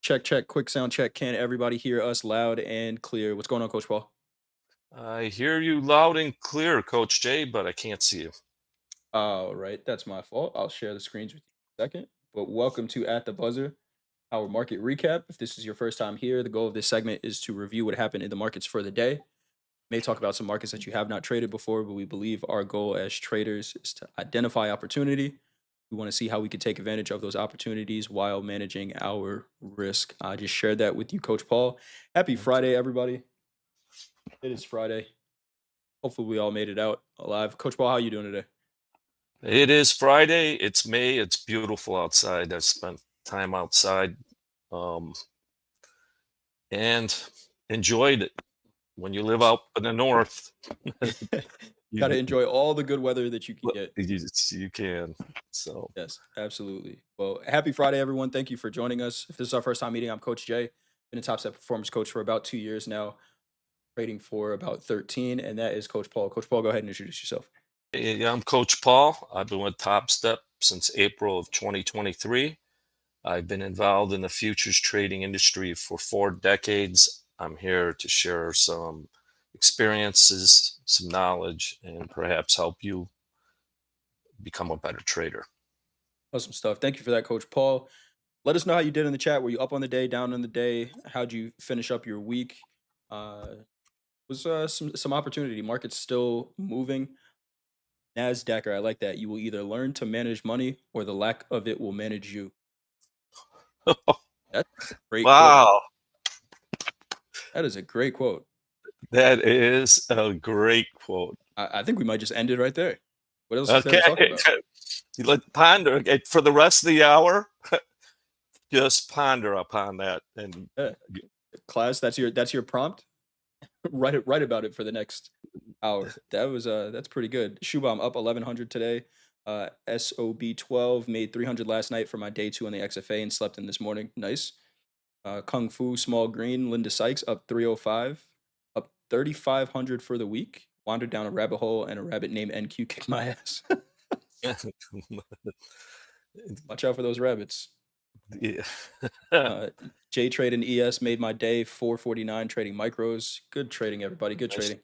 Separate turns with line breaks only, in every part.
Check, check, quick sound check. Can everybody hear us loud and clear? What's going on, Coach Paul?
I hear you loud and clear, Coach Jay, but I can't see you.
All right, that's my fault. I'll share the screens with you in a second. But welcome to At the Buzzer, our market recap. If this is your first time here, the goal of this segment is to review what happened in the markets for the day. May talk about some markets that you have not traded before, but we believe our goal as traders is to identify opportunity. We want to see how we could take advantage of those opportunities while managing our risk. I just shared that with you, Coach Paul. Happy
Okay.
Friday, everybody. It is Friday. Hopefully, we all made it out alive. Coach Paul, how you doing today?
It is Friday. It's May. It's beautiful outside. I spent time outside um, and enjoyed it. When you live out in the north,
Got to
you,
enjoy all the good weather that you can get.
you can. So,
Yes, absolutely. Well, happy Friday, everyone. Thank you for joining us. If this is our first time meeting, I'm Coach Jay. Been a top step performance coach for about 2 years now, trading for about 13, and that is Coach Paul. Coach Paul, go ahead and introduce yourself.
yeah, I'm Coach Paul. I've been with Topstep since April of 2023. I've been involved in the futures trading industry for 4 decades. I'm here to share some experiences, some knowledge, and perhaps help you become a better trader.
Awesome stuff. Thank you for that, Coach Paul. Let us know how you did in the chat. Were you up on the day, down on the day? How'd you finish up your week? Was some opportunity. Market's still moving. Nasdaq, I like that. You will either learn to manage money or the lack of it will manage you. That's a great quote.
Wow,
That is a great quote.
that is a great quote.
I think we might just end it right there. What else is there
Okay,
to talk about?
you let ponder okay, for the rest of the hour. Just ponder upon that, and
Yeah. Class, that's your prompt. Write about it for the next hour. That's pretty good. Shubham up 1100 today. SOB 12 made 300 last night for my day two on the XFA and slept in this morning. Nice. Kung Fu Small Green, Linda Sykes up 305, up 3,500 for the week. Wandered down a rabbit hole and a rabbit named NQ kicked my ass. Watch out for those rabbits.
yeah.
Uh, J Trade and ES made my day 449 trading micros. Good trading, everybody. Good
Nice.
trading.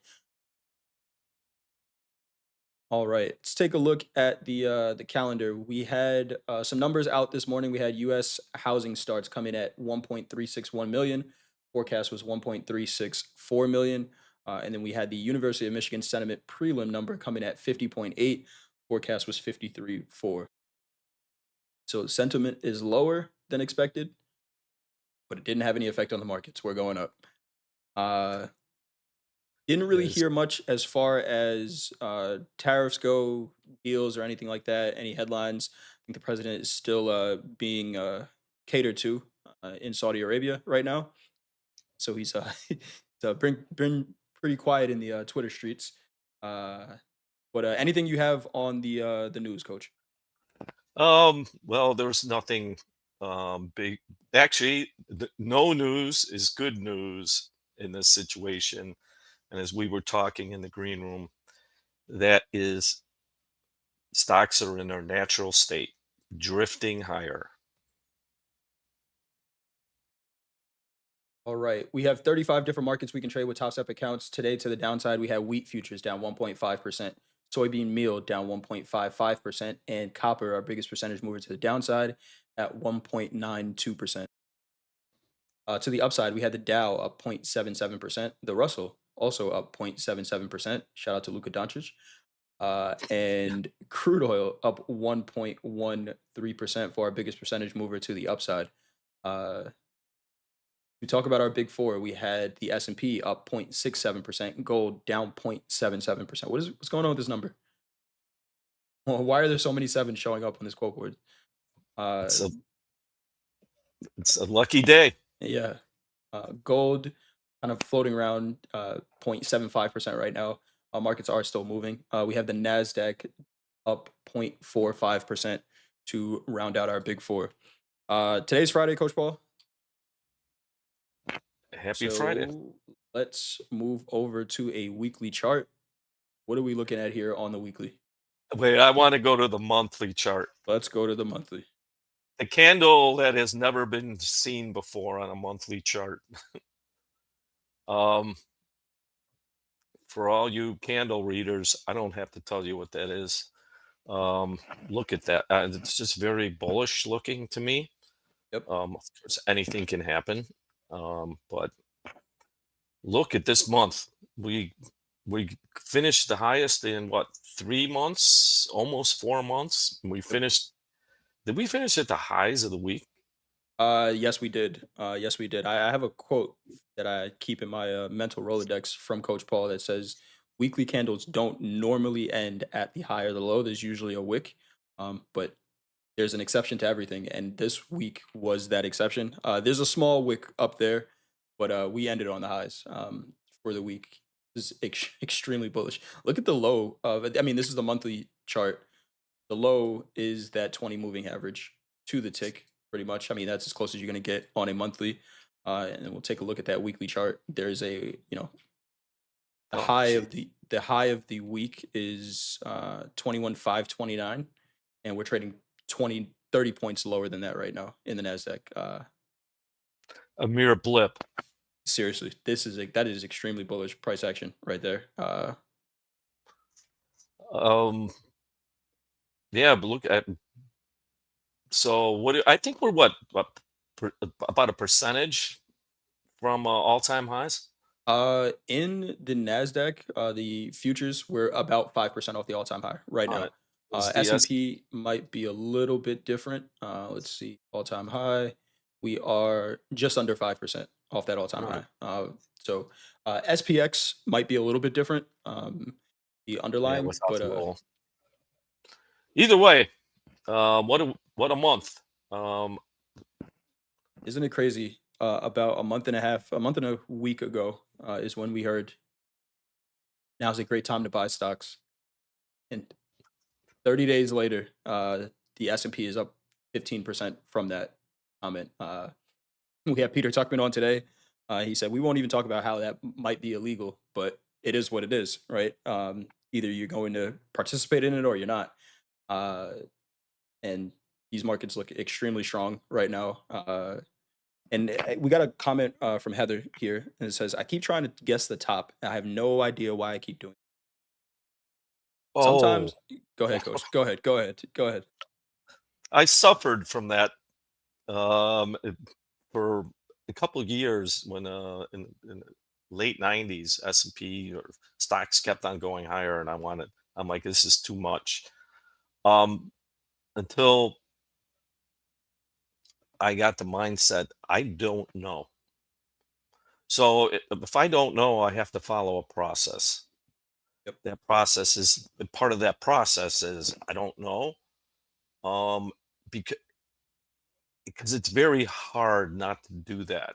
All right, let's take a look at the calendar. We had some numbers out this morning. We had U.S. housing starts coming at 1.361 million. Forecast was 1.364 million, and then we had the University of Michigan sentiment prelim number coming at 50.8. Forecast was 53.4. So sentiment is lower than expected, but it didn't have any effect on the markets. We're going up. Uh, Didn't really
Yes.
hear much as far as tariffs go, deals, or anything like that. Any headlines? I think the president is still being catered to in Saudi Arabia right now. So he's he's, been pretty quiet in the Twitter streets. Uh, but anything you have on the news, Coach?
Well, there's nothing big. Actually, no news is good news in this situation. And as we were talking in the green room, that is stocks are in their natural state, drifting higher.
All right. We have 35 different markets we can trade with Top Step accounts. Today, to the downside, we have wheat futures down 1.5%, soybean meal down 1.55%, and copper, our biggest percentage mover to the downside, at 1.92%. To the upside, we had the Dow up 0.77%, the Russell also up 0.77%. Shout out to Luka Doncic. And crude oil up 1.13% for our biggest percentage mover to the upside. Uh, we talk about our big four. We had the S&P up 0.67%, gold down 0.77%. What's going on with this number? Well, why are there so many sevens showing up on this quote board? Uh,
It's a it's a lucky day.
yeah, gold kind of floating around 0.75% right now. Markets are still moving. We have the Nasdaq up 0.45% to round out our big four. Today's Friday, Coach Paul.
Happy Friday.
So let's move over to a weekly chart. What are we looking at here on the weekly?
Wait, I want to go to the monthly chart.
Let's go to the monthly.
the candle that has never been seen before on a monthly chart. Um, for all you candle readers, I don't have to tell you what that is. Um, Look at that. It's just very bullish looking to me.
Yep.
Of course, anything can happen. But look at this month. We finished the highest in what, 3 months, almost 4 months. We
Yep.
finished. Did we finish at the highs of the week?
Yes, we did. Yes, we did. I have a quote that I keep in my mental Rolodex from Coach Paul that says, "Weekly candles don't normally end at the high or the low. There's usually a wick, but there's an exception to everything, and this week was that exception. There's a small wick up there, but we ended on the highs for the week. This is extremely bullish. Look at the low of. I mean, this is the monthly chart. The low is that 20 moving average to the tick, pretty much. I mean, that's as close as you're going to get on a monthly. And then we'll take a look at that weekly chart. There's a, the
Oh,
high
gee.
of the high of the week is 21,529, and we're trading 20 30 points lower than that right now in the Nasdaq.
A mere blip.
Seriously, that is extremely bullish price action right there.
Um, yeah, but look at, so I think we're what about a percentage from all-time highs?
In the Nasdaq, the futures were about 5% off the all-time high right
All
now.
right. Is the S
S&P might be a little bit different. Let's see, all-time high. We are just under 5% off that all-time
All right.
high. So SPX might be a little bit different, the
Yeah,
underlying,
without
but
the roll. Either way, what a month. Um,
isn't it crazy? About a month and a week ago, is when we heard now's a great time to buy stocks. And 30 days later, the S&P is up 15% from that comment. We have Peter Tuchman on today. He said, "We won't even talk about how that might be illegal, but it is what it is, right? Either you're going to participate in it or you're not." Uh, and these markets look extremely strong right now. And we got a comment from Heather here, and it says, "I keep trying to guess the top. And I have no idea why I keep doing it.
oh,
Sometimes." Go ahead, coach. Go ahead. Go ahead. Go ahead.
I suffered from that for a couple of years when in the late 90s S&P or stocks kept on going higher, and I'm like, this is too much. Um until I got the mindset, I don't know. So if I don't know, I have to follow a process.
Yep.
That process is part of that process is I don't know. Um because it's very hard not to do that.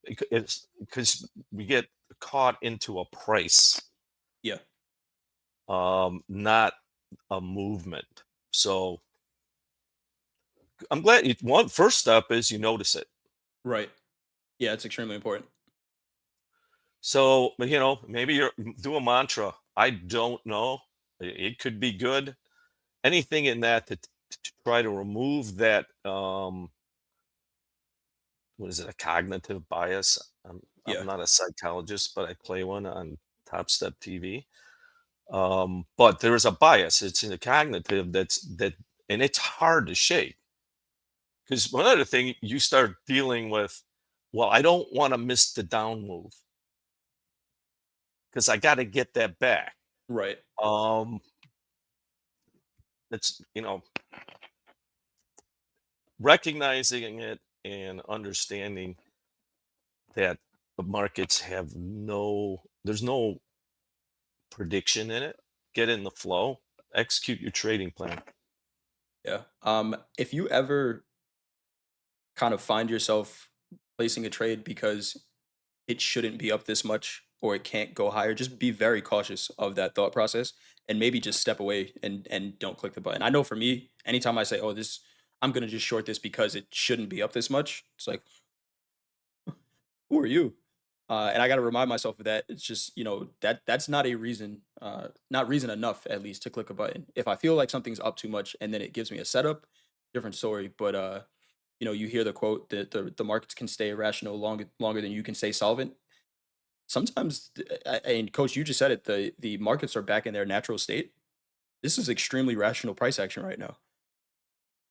It's because we get caught into a price,
Yeah.
not a movement. So I'm glad one first step is you notice it.
Right. Yeah, it's extremely important.
So, but maybe you're do a mantra. I don't know. It could be good. Anything in that to try to remove that. What is it? A cognitive bias. I'm
Yeah.
not a psychologist, but I play one on Topstep TV. But there is a bias. It's in the cognitive and it's hard to shake because one other thing you start dealing with. Well, I don't want to miss the down move because I got to get that back.
Right.
Um, it's recognizing it and understanding that the markets have there's no prediction in it. Get in the flow, execute your trading plan.
Yeah. If you ever kind of find yourself placing a trade because it shouldn't be up this much or it can't go higher, just be very cautious of that thought process and maybe just step away and don't click the button. I know for me, anytime I say, "Oh, this I'm going to just short this because it shouldn't be up this much." It's like, "Who are you?" And I got to remind myself of that. It's just, that's not a reason, not reason enough at least to click a button. If I feel like something's up too much and then it gives me a setup, different story. But you hear the quote that the markets can stay irrational longer than you can stay solvent. Sometimes, and coach, you just said it. The markets are back in their natural state. This is extremely rational price action right now,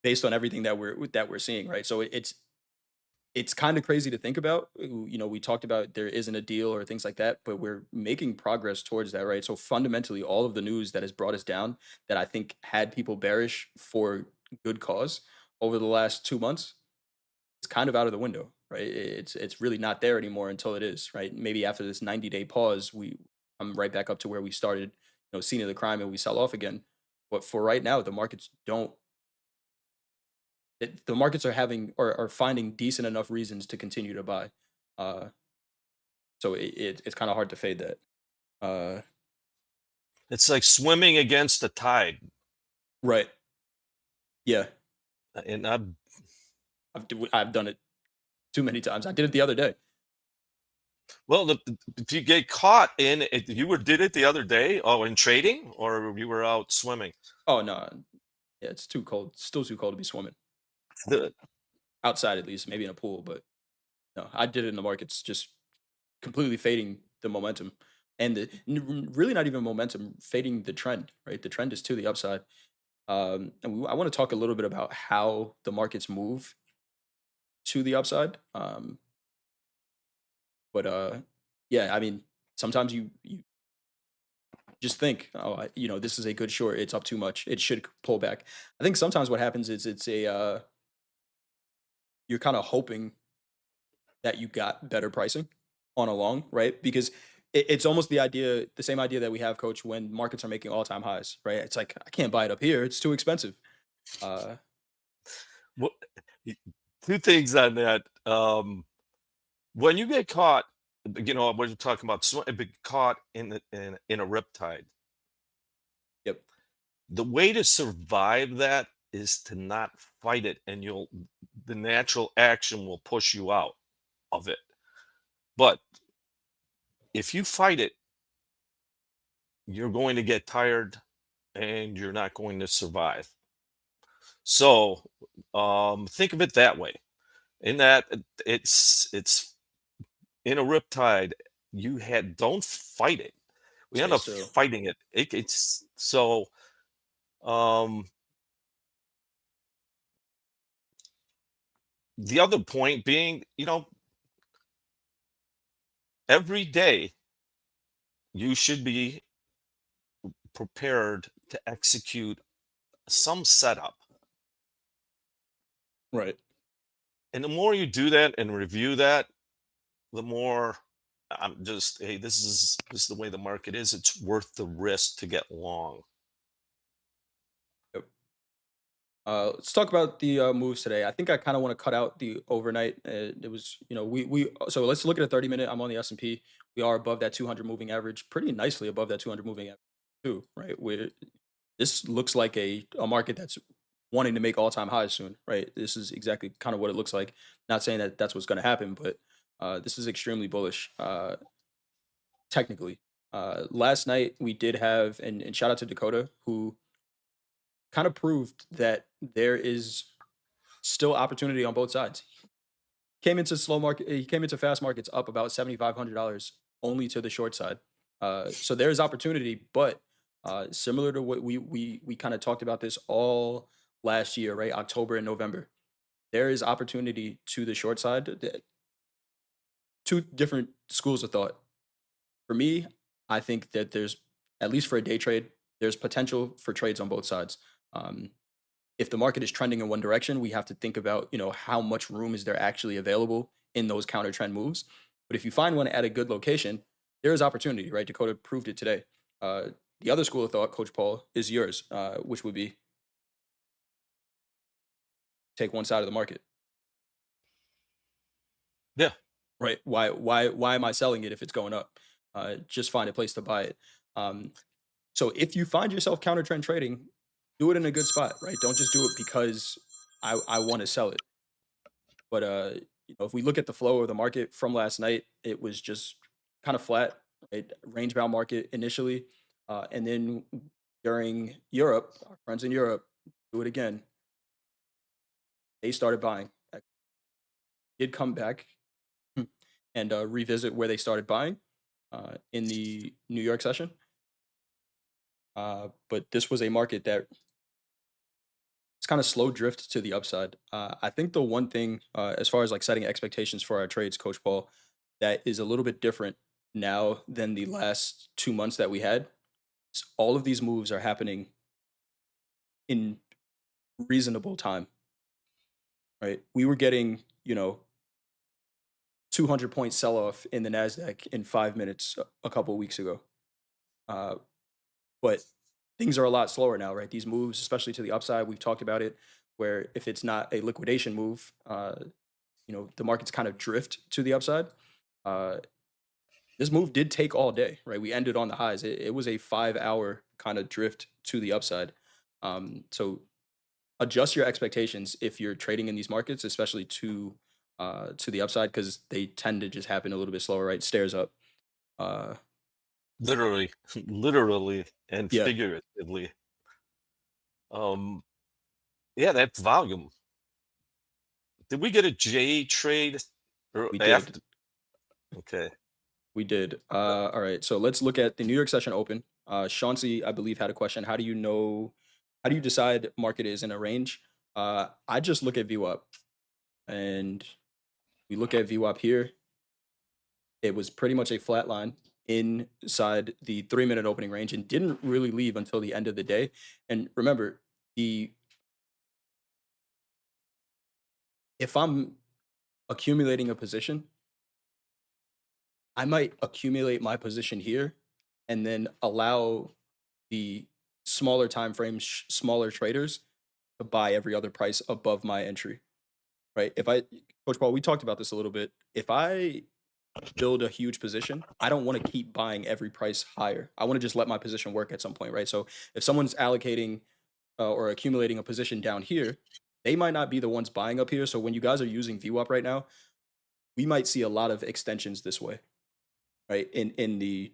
based on everything that we're seeing, right? So it's kind of crazy to think about. We talked about there isn't a deal or things like that, but we're making progress towards that, right? So fundamentally, all of the news that has brought us down, that I think had people bearish for good cause over the last 2 months, is kind of out of the window, right? It's really not there anymore until it is, right? Maybe after this 90-day pause, we I'm right back up to where we started, scene of the crime, and we sell off again. But for right now, the markets are having, or are finding decent enough reasons to continue to buy. Uh, so it's kind of hard to fade that. Uh,
It's like swimming against the tide.
right. Yeah.
And
I've done it too many times. I did it the other day.
well, if you get caught in it, you were did it the other day. Oh, in trading, or you were out swimming.
Oh no. Yeah, it's too cold. Still too cold to be swimming
The,
outside, at least, maybe in a pool. But no, I did it in the markets, just completely fading the momentum, and really not even momentum, fading the trend. Right, the trend is to the upside. I want to talk a little bit about how the markets move to the upside. But yeah, I mean, sometimes you just think, oh, this is a good short. It's up too much. It should pull back. I think sometimes what happens is you're kind of hoping that you got better pricing on a long, right? Because it's almost the same idea that we have, coach, when markets are making all time highs, right? It's like, I can't buy it up here. It's too expensive. Uh,
what, two things on that. When you get caught, we're talking about caught in a riptide.
yep.
The way to survive that is to not fight it, and the natural action will push you out of it. But if you fight it, you're going to get tired and you're not going to survive. So think of it that way. In that it's in a riptide, you had don't fight it. We end
Stay
up
still.
fighting it. It's so um the other point being, every day you should be prepared to execute some setup.
Right.
And the more you do that and review that, the more I'm just, hey, this is the way the market is. It's worth the risk to get long.
Yep. Let's talk about the moves today. I think I kind of want to cut out the overnight. It was, we so let's look at a 30 minute. I'm on the S&P. We are above that 200 moving average, pretty nicely above that 200 moving average too, right? This looks like a market that's wanting to make all time highs soon, right? This is exactly kind of what it looks like. Not saying that that's what's going to happen, but this is extremely bullish, technically. Last night we did have, and shout out to Dakota, who kind of proved that there is still opportunity on both sides. He came into fast markets up about $7,500 only to the short side. So there's opportunity, but similar to what we kind of talked about this all last year, right? October and November. There is opportunity to the short side. Two different schools of thought. For me, I think that there's, at least for a day trade, there's potential for trades on both sides. Um, if the market is trending in one direction, we have to think about, how much room is there actually available in those counter trend moves. But if you find one at a good location, there is opportunity, right? Dakota proved it today. Uh, the other school of thought, Coach Paul, is yours, which would be take one side of the market,
Yeah.
right? Why am I selling it if it's going up? Just find a place to buy it. Um, so if you find yourself counter trend trading, do it in a good spot, right? Don't just do it because I want to sell it. But if we look at the flow of the market from last night, it was just kind of flat, right? Range bound market initially, and then during Europe, our friends in Europe do it again. they started buying. Did come back and revisit where they started buying in the New York session. But this was a market that it's kind of slow drift to the upside. I think the one thing, as far as like setting expectations for our trades, Coach Paul, that is a little bit different now than the last 2 months that we had. All of these moves are happening in reasonable time, right? We were getting, 200-point sell off in the Nasdaq in 5 minutes a couple weeks ago. Uh, but things are a lot slower now, right? These moves, especially to the upside, we've talked about it. Where if it's not a liquidation move, the markets kind of drift to the upside. Uh, this move did take all day, right? We ended on the highs. It was a 5 hour kind of drift to the upside. So adjust your expectations if you're trading in these markets, especially to the upside, because they tend to just happen a little bit slower, right? Stairs up. Uh,
Literally, literally, and
yeah,
figuratively. Um, yeah, that volume. Did we get a J trade or
we did.
after? Okay.
We did. All right. So let's look at the New York session open. Chauncey, I believe, had a question. How do you know? How do you decide market is in a range? I just look at VWAP, and we look at VWAP here. It was pretty much a flat line inside the 3 minute opening range and didn't really leave until the end of the day. And remember, the if I'm accumulating a position, I might accumulate my position here and then allow the smaller time frames, smaller traders to buy every other price above my entry, right? If I, Coach Paul, we talked about this a little bit. If I build a huge position, I don't want to keep buying every price higher. I want to just let my position work at some point, right? So if someone's allocating or accumulating a position down here, they might not be the ones buying up here. So when you guys are using VWAP right now, we might see a lot of extensions this way, right? In the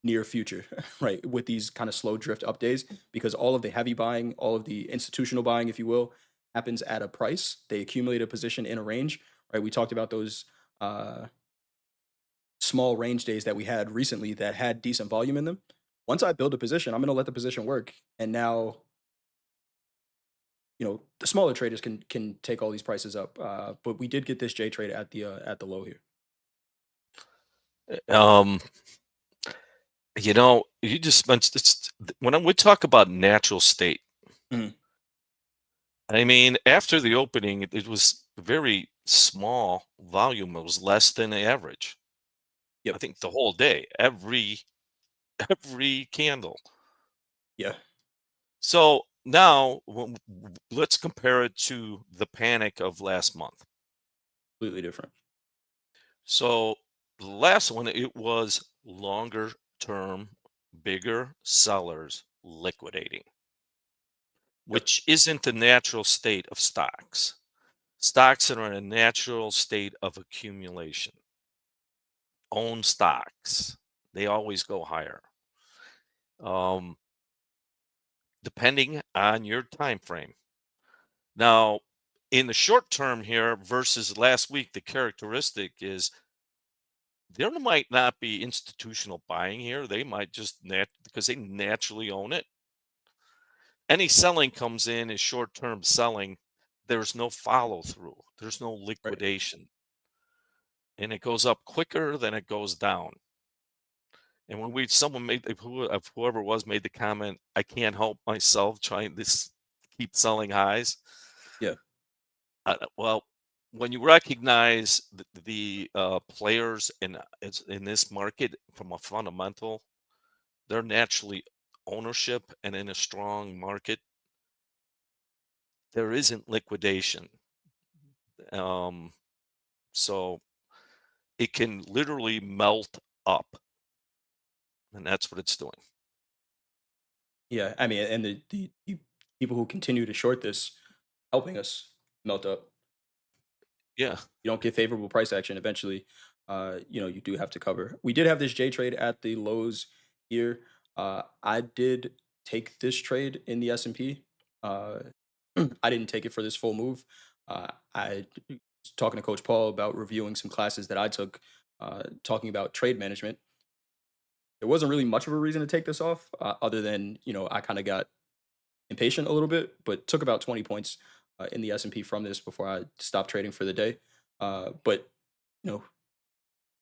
near future, right? With these kind of slow drift up days, because all of the heavy buying, all of the institutional buying, if you will, happens at a price. They accumulate a position in a range, right? We talked about those uh, small range days that we had recently that had decent volume in them. Once I build a position, I'm going to let the position work, and now the smaller traders can take all these prices up. But we did get this J trade at the low here.
Um, you just mentioned when we talk about natural state.
Mhm.
I mean, after the opening, it was very small volume. It was less than the average. I
Yep.
think the whole day, every candle.
Yeah.
So now let's compare it to the panic of last month.
Completely different.
So the last one, it was longer term, bigger sellers liquidating,
Yep.
which isn't the natural state of stocks. Stocks are in a natural state of accumulation. Own stocks, they always go higher. Um, Depending on your time frame. Now, in the short term here versus last week, the characteristic is there might not be institutional buying here. They might just because they naturally own it. Any selling comes in as short term selling. There's no follow through. There's no
Right.
liquidation, and it goes up quicker than it goes down. And when someone made whoever it was made the comment, I can't help myself trying this keep selling highs.
Yeah.
Well, when you recognize the players in this market from a fundamental, they're naturally ownership, and in a strong market, there isn't liquidation. Um, so it can literally melt up, and that's what it's doing.
Yeah, I mean, and the people who continue to short this helping us melt up.
Yeah.
You don't get favorable price action. Eventually, you do have to cover. We did have this J trade at the lows here. I did take this trade in the S&P. Uh, I didn't take it for this full move. I was talking to Coach Paul about reviewing some classes that I took, talking about trade management. There wasn't really much of a reason to take this off, other than I kind of got impatient a little bit, but took about 20 points in the S&P from this before I stopped trading for the day. But you know,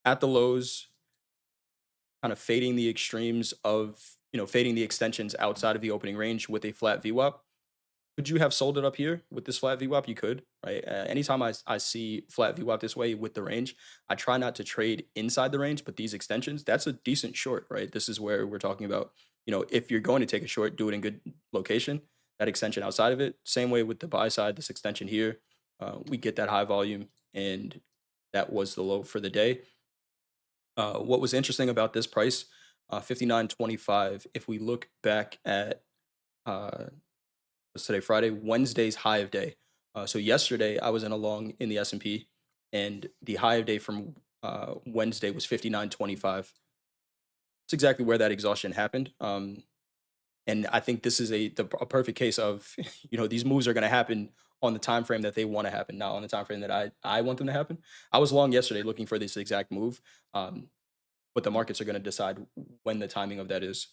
at the lows, kind of fading the extremes of fading the extensions outside of the opening range with a flat VWAP. Could you have sold it up here with this flat VWAP? You could, right? Anytime I see flat VWAP this way with the range, I try not to trade inside the range, but these extensions, that's a decent short, right? This is where we're talking about, if you're going to take a short, do it in good location. That extension outside of it, same way with the buy side, this extension here, we get that high volume, and that was the low for the day. What was interesting about this price, 59.25, if we look back at uh, what's today, Friday, Wednesday's high of day. So yesterday I was in a long in the S&P, and the high of day from Wednesday was 59.25. It's exactly where that exhaustion happened. And I think this is a perfect case of these moves are going to happen on the time frame that they want to happen, not on the time frame that I want them to happen. I was long yesterday looking for this exact move. But the markets are going to decide when the timing of that is.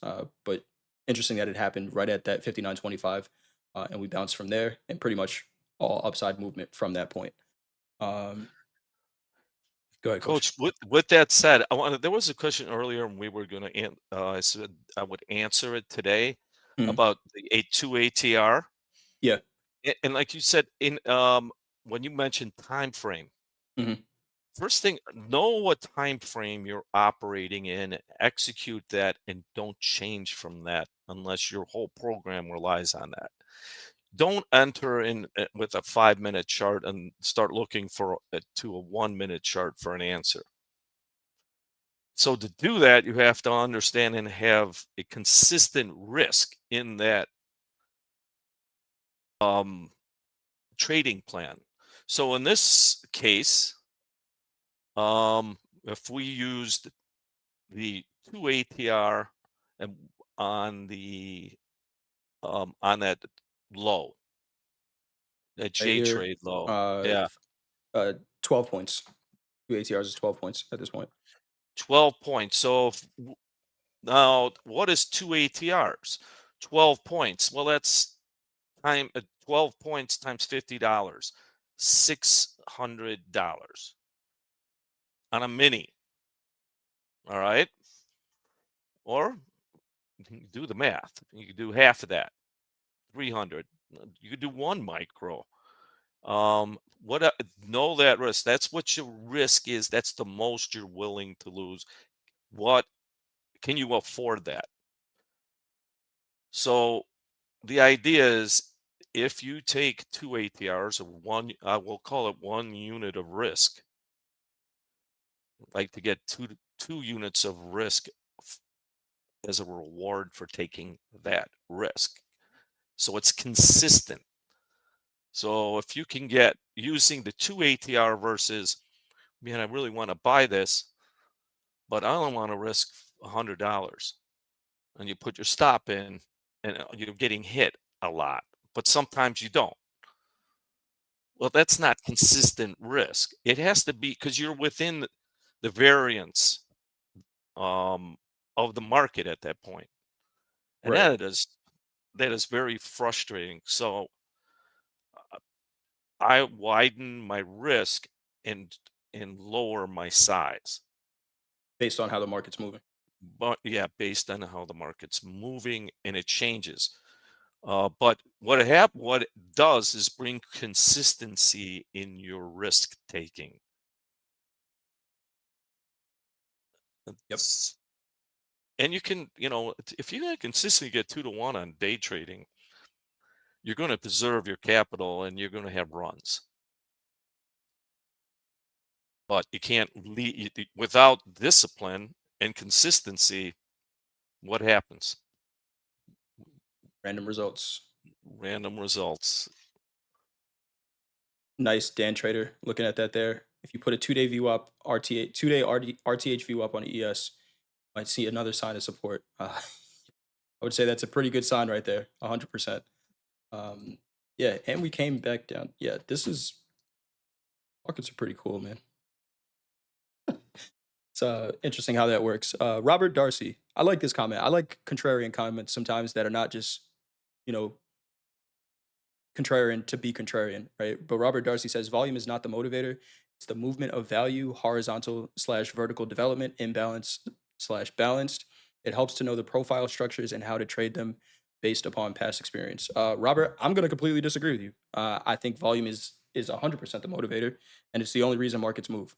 But interesting that it happened right at that 59.25, and we bounced from there, and pretty much all upside movement from that point. Um, Go ahead, Coach.
Coach, with that said, I wanted there was a question earlier, and we were gonna I said I would answer it today
Mhm.
about the two ATR.
Yeah.
And like you said, when you mentioned time frame,
Hmm.
first thing, know what time frame you're operating in, execute that, and don't change from that unless your whole program relies on that. Don't enter in with a 5 minute chart and start looking for to a 1 minute chart for an answer. So to do that, you have to understand and have a consistent risk in that um, trading plan. So in this case, if we used the two ATR and on that low, that
Right
J
here,
trade low,
uh,
yeah,
f- uh, 12 points. Two ATRs is 12 points at this point.
12 points. So now, what is two ATRs? 12 points. Well, that's 12 points times $50, $600 on a mini. All right. Or you can do the math. You can do half of that, 300. You could do one micro. What know that risk. That's what your risk is. That's the most you're willing to lose. What can you afford that? So the idea is if you take two ATRs of one, I will call it 1 unit of risk, like to get two units of risk f- as a reward for taking that risk. So it's consistent. So if you can get using the two ATR versus, man, I really want to buy this, but I don't want to risk $100, and you put your stop in, and you're getting hit a lot, but sometimes you don't. Well, that's not consistent risk. It has to be because you're within the variance um, of the market at that point, and
Right.
that is very frustrating. So I widen my risk and lower my size.
Based on how the market's moving.
But yeah, based on how the market's moving and it changes. But what it does is bring consistency in your risk taking.
Yep.
It's- And you can, if you can consistently get 2 to 1 on day trading, you're going to preserve your capital and you're going to have runs. But you can't lead without discipline and consistency. What happens?
Random results.
Random results.
Nice Dan Trader. Looking at that there. If you put a 2-day VWAP, RTA, 2-day RTH VWAP on ES, might see another sign of support. I would say that's a pretty good sign right there, 100%. Um, Yeah, and we came back down. Yeah, this is markets are pretty cool, man. It's interesting how that works. Robert Darcy, I like this comment. I like contrarian comments sometimes that are not just, you know, contrarian to be contrarian, right? But Robert Darcy says volume is not the motivator. It's the movement of value, horizontal slash vertical development, imbalance slash balanced. It helps to know the profile structures and how to trade them based upon past experience. Robert, I'm going to completely disagree with you. I think volume is 100% the motivator, and it's the only reason markets move.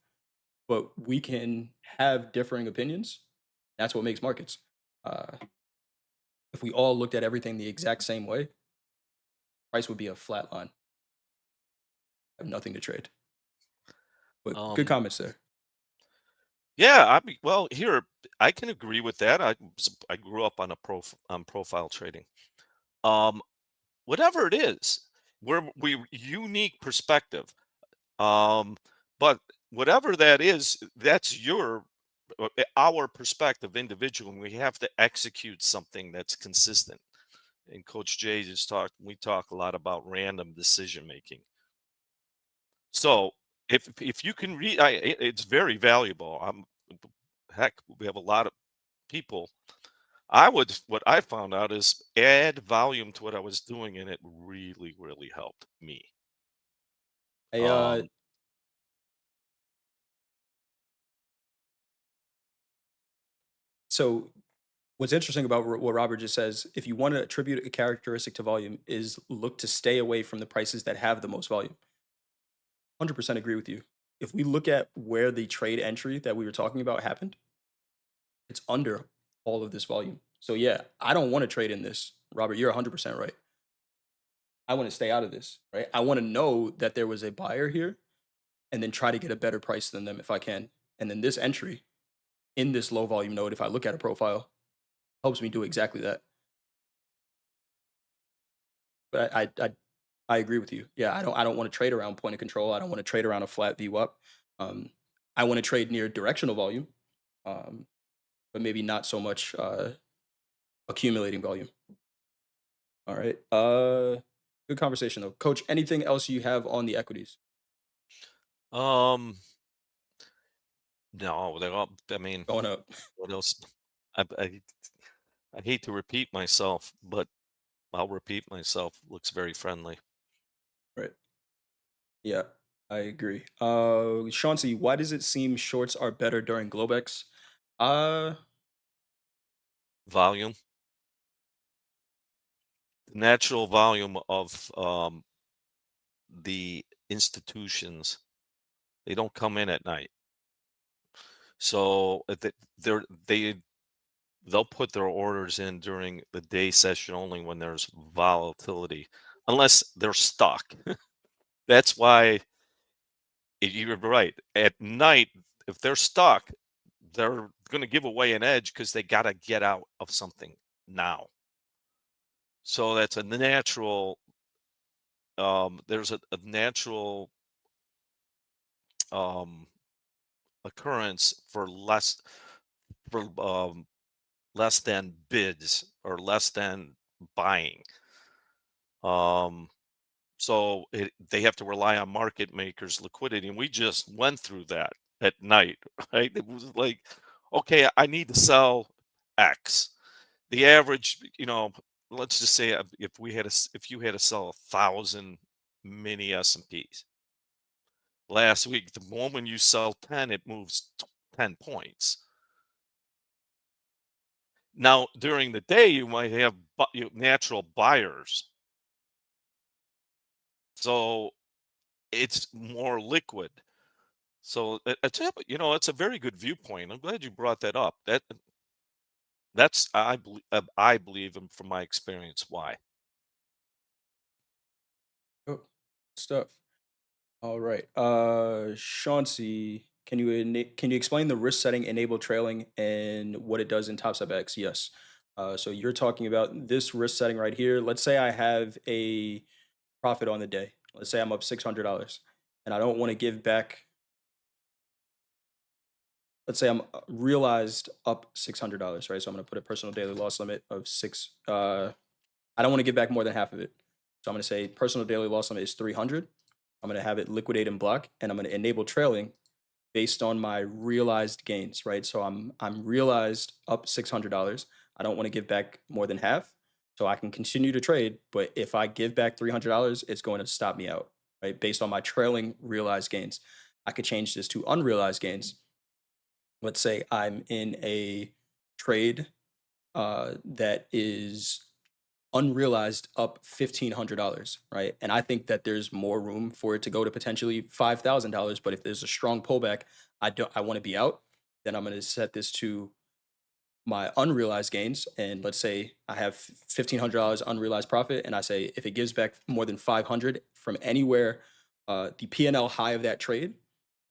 But we can have differing opinions. That's what makes markets. Uh, if we all looked at everything the exact same way, price would be a flat line. Have nothing to trade. But good
Um,
comments there.
yeah, I mean, well, here I can agree with that. I grew up on on profile trading. Um, Whatever it is, we unique perspective. Um, but whatever that is, that's our perspective individual, and we have to execute something that's consistent. And Coach Jay just talked. We talk a lot about random decision making. So if you can read, it's very valuable. Heck, we have a lot of people. What I found out is add volume to what I was doing, and it really helped me.
I,
Um,
so what's interesting about what Robert just says, if you want to attribute a characteristic to volume, is look to stay away from the prices that have the most volume. 100% agree with you. If we look at where the trade entry that we were talking about happened, it's under all of this volume. So yeah, I don't want to trade in this. Robert, you're 100% right. I want to stay out of this, right? I want to know that there was a buyer here and then try to get a better price than them if I can. And then this entry in this low volume node, if I look at a profile, helps me do exactly that. But I agree with you. Yeah, I don't want to trade around point of control. I don't want to trade around a flat VWAP. Um, I want to trade near directional volume, um, but maybe not so much accumulating volume. All right. Good conversation though, Coach. Anything else you have on the equities
um, no, they're all. I mean,
going up?
what else? I, I I hate to repeat myself, but I'll repeat myself. Looks very friendly.
Right. Yeah, I agree. Chauncey, why does it seem shorts are better during Globex? Uh,
Volume, the natural volume of the institutions. They don't come in at night, so they're they'll put their orders in during the day session only when there's volatility, unless they're stuck. That's why you're right. At night, if they're stuck, they're going to give away an edge because they got to get out of something now. So that's a natural. There's a natural um, occurrence for less than bids or less than buying. Um, they have to rely on market makers' liquidity, and we just went through that at night, right? It was like, okay, I need to sell X. The average, let's just say if you had to sell 1,000 mini S&Ps last week, the moment you sell 10, it moves 10 points. Now during the day, you might have natural buyers, so it's more liquid. So it's a very good viewpoint. I'm glad you brought that up. I believe, and from my experience, why.
oh, stuff. All right. Chauncey, can you explain the risk setting enable trailing and what it does in Topstep X? Yes. So you're talking about this risk setting right here. Let's say I have a profit on the day. Let's say I'm up $600, and I don't want to give back. Let's say I'm realized up $600, right? So I'm going to put a personal daily loss limit of six. I don't want to give back more than half of it. So I'm going to say personal daily loss limit is 300. I'm going to have it liquidate and block, and I'm going to enable trailing based on my realized gains, right? So I'm realized up $600. I don't want to give back more than half, so I can continue to trade. But if I give back $300, it's going to stop me out, right? Based on my trailing realized gains, I could change this to unrealized gains. Let's say I'm in a trade that is unrealized up $1,500, right? And I think that there's more room for it to go to potentially $5,000. But if there's a strong pullback, I want to be out. Then I'm going to set this to my unrealized gains. And let's say I have $1,500 unrealized profit, and I say if it gives back more than 500 from anywhere, the P&L high of that trade,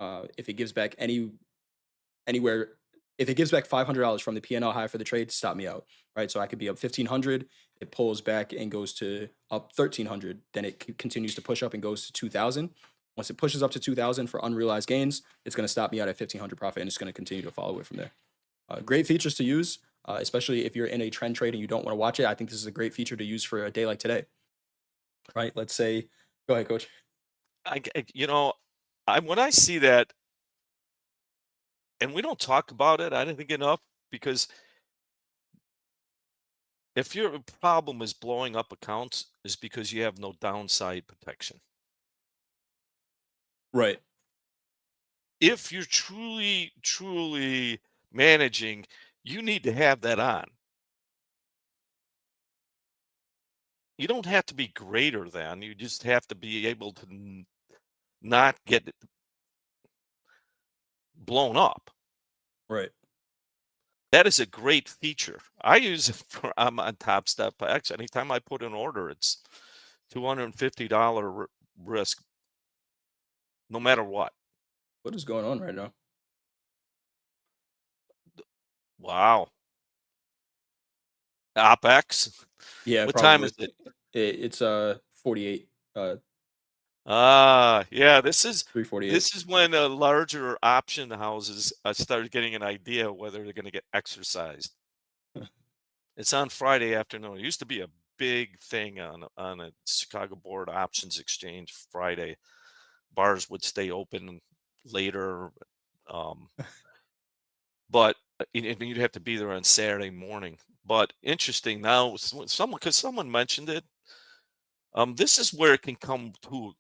if it gives back anywhere if it gives back $500 from the P&L high for the trade, stop me out, right? So I could be up 1,500, it pulls back and goes to up 1,300, then it continues to push up and goes to 2,000. Once it pushes up to 2,000 for unrealized gains, it's going to stop me out at 1,500 profit, and it's going to continue to follow it from there. Great features to use, especially if you're in a trend trade and you don't want to watch it. I think this is a great feature to use for a day like today, right? Let's say, go ahead, coach.
You know, when I see that, and we don't talk about it, I don't think enough, because if your problem is blowing up accounts, is because you have no downside protection.
Right.
If you're truly, truly managing, you need to have that on. You don't have to be greater than, you just have to be able to not get it blown up.
Right.
That is a great feature. I use it for I'm on Topstep. Actually, anytime I put an order, it's $250 risk, no matter what.
What is going on right now?
Wow. OpEx.
Yeah,
What time is
probably.
it?
It's 48,
Ah, yeah. This is
348.
this is when larger option houses start getting an idea whether they're going to get exercised. It's on Friday afternoon. It used to be a big thing on a Chicago Board Options Exchange Friday. Bars would stay open later, um, but and you'd have to be there on Saturday morning. But interesting now, someone because someone mentioned it. This is where it can come to,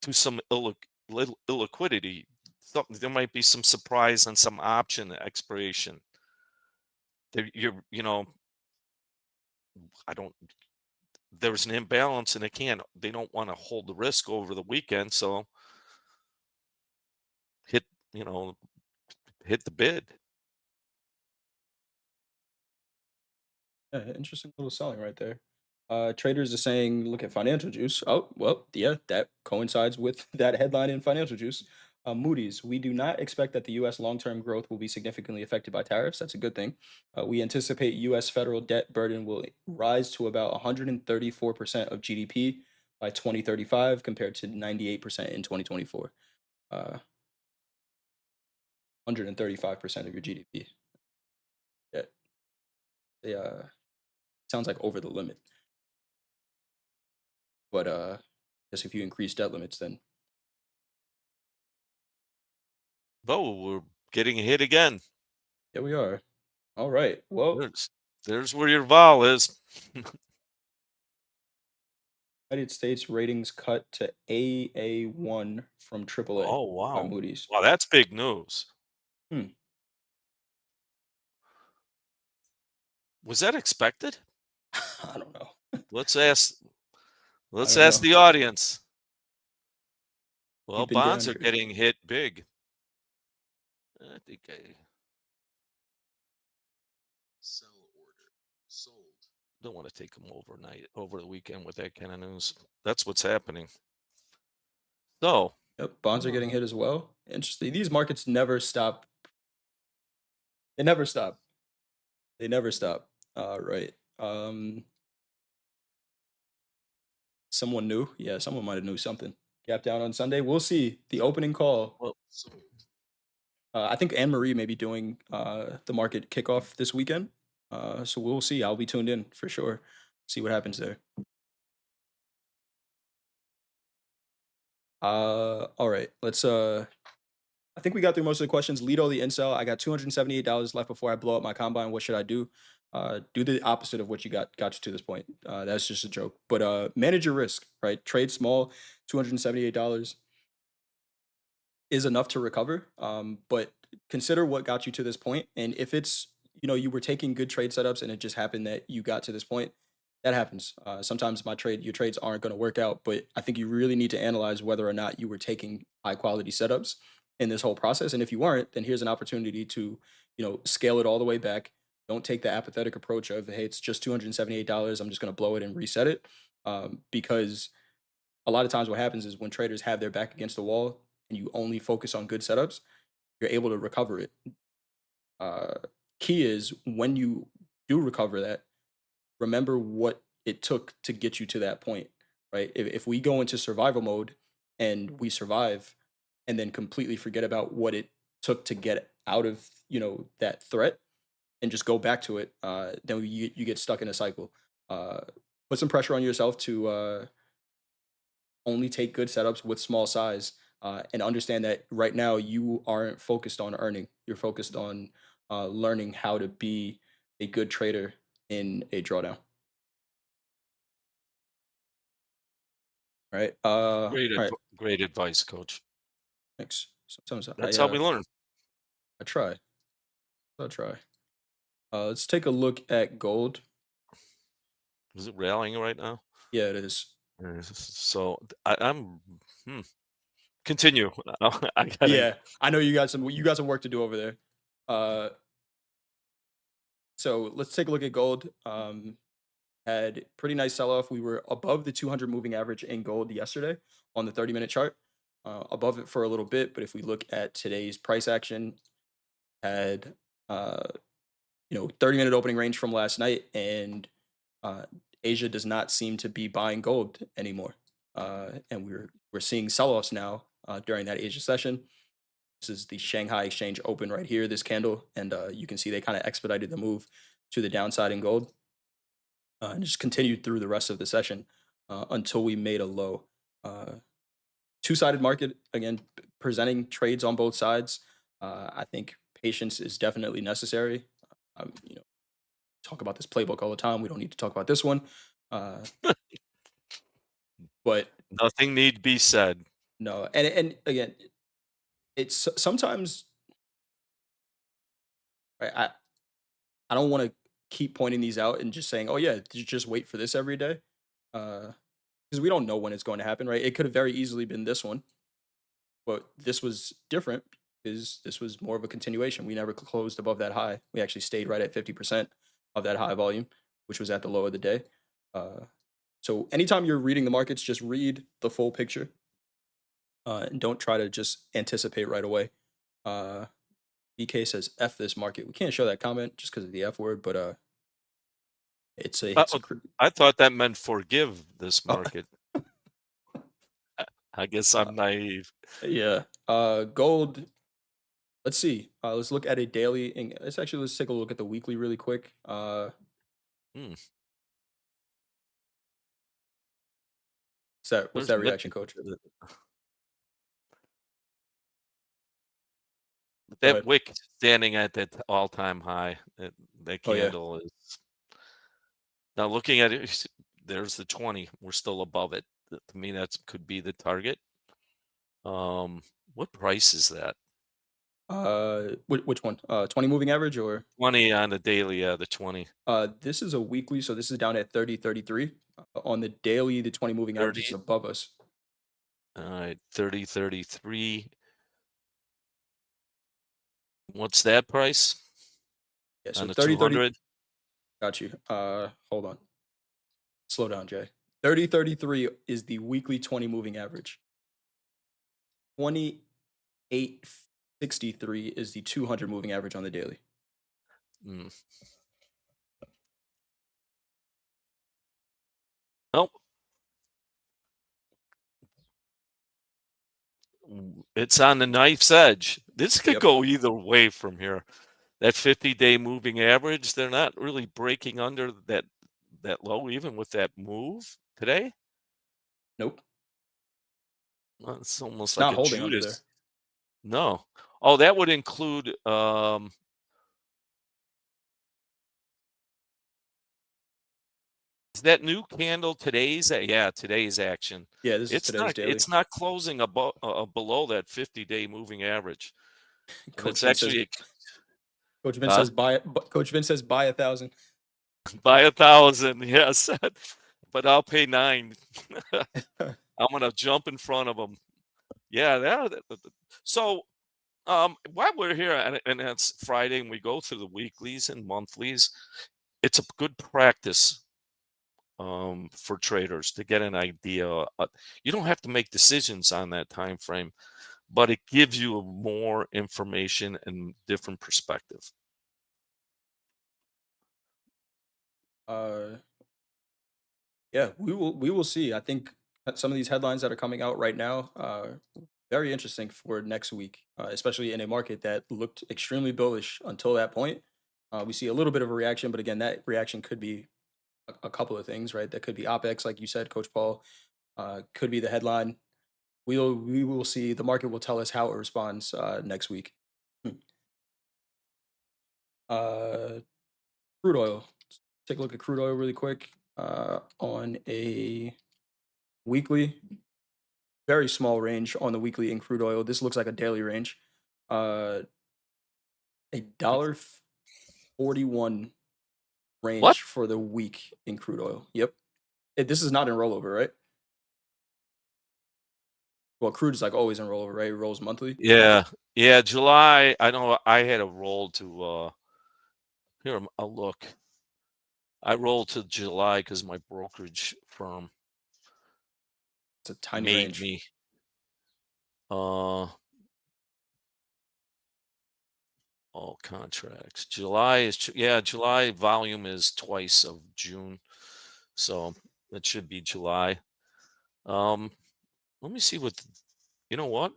to some illiquidity. There might be some surprise on some option expiration. I don't. There's an imbalance, and they don't want to hold the risk over the weekend, so hit, you know, hit the bid.
Yeah, interesting little selling right there. Traders are saying, look at financial juice. Oh, well, yeah, that coincides with that headline in financial juice. Moody's, we do not expect that the U.S. long-term growth will be significantly affected by tariffs. That's a good thing. We anticipate U.S. federal debt burden will rise to about 134% of GDP by 2035 compared to 98% in 2024. 135% of your GDP. Yeah, they, sounds like over the limit. But I guess if you increase debt limits, then
Oh, we're getting hit again.
yeah, we are. All right. Well,
There's there's where your vol is.
United States ratings cut to AA1 from AAA
Oh,
by
wow.
Moody's.
Wow, that's big news.
Hmm.
Was that expected?
I don't know.
Let's ask
I
let's
don't
ask
know.
the audience. Well,
We've been
bonds are
downgraded.
getting hit big. I think I don't want to take them overnight over the weekend with that kind of news. That's what's happening. So,
Yep. Bonds are
oh,
getting hit as well. Interesting. These markets never stop. They never stop. They never stop. Right. Someone knew. Yeah, someone might have knew something. Gap down on Sunday. We'll see. The opening call.
well,
I think Anne Marie may be doing the market kickoff this weekend. So we'll see. I'll be tuned in for sure. See what happens there. All right. Let's I think we got through most of the questions. Lido the incel. I got $278 left before I blow up my combine. What should I do? Do the opposite of what you got you to this point. That's just a joke. But manage your risk, right? Trade small, $278 is enough to recover. But consider what got you to this point. And if it's, you were taking good trade setups and it just happened that you got to this point, that happens. Sometimes your trades aren't going to work out, but I think you really need to analyze whether or not you were taking high quality setups in this whole process. And if you weren't, then here's an opportunity to, scale it all the way back. Don't take the apathetic approach of, hey, it's just $278. I'm just going to blow it and reset it. Because a lot of times what happens is when traders have their back against the wall and you only focus on good setups, you're able to recover it. Uh, Key is when you do recover that, remember what it took to get you to that point, right? If we go into survival mode and we survive and then completely forget about what it took to get out of, that threat and just go back to it, then you get stuck in a cycle. Uh, put some pressure on yourself to only take good setups with small size, and understand that right now you aren't focused on earning. You're focused on learning how to be a good trader in a drawdown. Right. All right.
Great advice, Coach.
Thanks. Sometimes
That's how we learn.
I try. I try. Let's take a look at gold.
Is it rallying right now?
Yeah, it is.
So I'm hmm. Continue. I gotta.
Yeah, I know you got some work to do over there. Uh, so let's take a look at gold. Had pretty nice sell off. We were above the 200 moving average in gold yesterday on the 30-minute chart. Above it for a little bit, but if we look at today's price action, had 30-minute opening range from last night, and uh, Asia does not seem to be buying gold anymore, and we're seeing sell-offs now during that Asia session. This is the Shanghai Exchange Open right here, this candle, and you can see they kind of expedited the move to the downside in gold, and just continued through the rest of the session until we made a low. Uh, Two-sided market again, presenting trades on both sides. I think patience is definitely necessary. Talk about this playbook all the time. We don't need to talk about this one. Uh, but
Nothing need be said.
no, and again, it's sometimes I don't want to keep pointing these out and just saying, oh yeah, just wait for this every day, because we don't know when it's going to happen, right? It could have very easily been this one, but this was different because this was more of a continuation. We never closed above that high. We actually stayed right at 50% of that high volume, which was at the low of the day. Uh, So anytime you're reading the markets, just read the full picture, and don't try to just anticipate right away. Uh, BK says F this market. We can't show that comment just because of the F word, but it's a
Uh-oh,
cr-
I thought that meant forgive this
uh,
market. I guess
uh,
I'm naive.
yeah. Gold. Let's see. Let's look at a daily. And let's take a look at the weekly really quick.
Hmm,
What's
there's
that
mi
reaction, coach? Go
that
ahead.
wick standing at that all-time high. That
Oh yeah.
candle is now looking at it, there's the 20. We're still above it. To me, that could be the target. What price is that?
Which one? 20 moving average or
20 on the daily, yeah, the 20.
this is a weekly, so this is down at 30.33. On the daily, the 20 moving average
30,
is above us.
all right, 30, 33. What's that price
Yeah, so
on the
30.30.
200?
Got you. Hold on. Slow down, Jay. 30.33 is the weekly 20 moving average. 28.63 is the 200 moving average on the daily.
Mm. Oh, it's on the knife's edge. This could
Yep.
go either way from here. That 50-day moving average, they're not really breaking under that low even with that move today?
Nope.
It's almost
It's
like
not
a
holding under there.
Judas. No. Oh, that would include, is that new candle today's yeah, today's action.
Yeah, this is today's daily.
It's not closing above below that 50-day moving average. And
Coach
it's
Vin says
actually
Coach Vin
uh,
says Coach Vin says buy 1,000.
by 1,000, yes. But I'll pay 9. I'm gonna jump in front of them. Yeah, so, while we're here and it's Friday and we go through the weeklies and monthlies, it's a good practice for traders to get an idea. You don't have to make decisions on that time frame, but it gives you more information and different perspective.
Uh, yeah, we will see. I think that some of these headlines that are coming out right now very interesting for next week, especially in a market that looked extremely bullish until that point. We see a little bit of a reaction, but again, that reaction could be a couple of things, right? That could be OPEX, like you said, Coach Paul. Could be the headline. We will see. The market will tell us how it responds next week. Hmm. Uh, Crude oil. Take a look at crude oil really quick on a weekly. Very small range on the weekly in crude oil. This looks like a daily range. Uh, a dollar 41
What?
range for the week in crude oil. Yep. This is not in rollover, right? Well, crude is like always in rollover, right? It rolls monthly.
Yeah, yeah. July. I know. I had a roll to. Here, I'll look. I rolled to July because my brokerage firm
It's a tiny
made
range.
me. Uh, all contracts. July is yeah. July volume is twice of June, so it should be July. Um, Let me see what. You know what?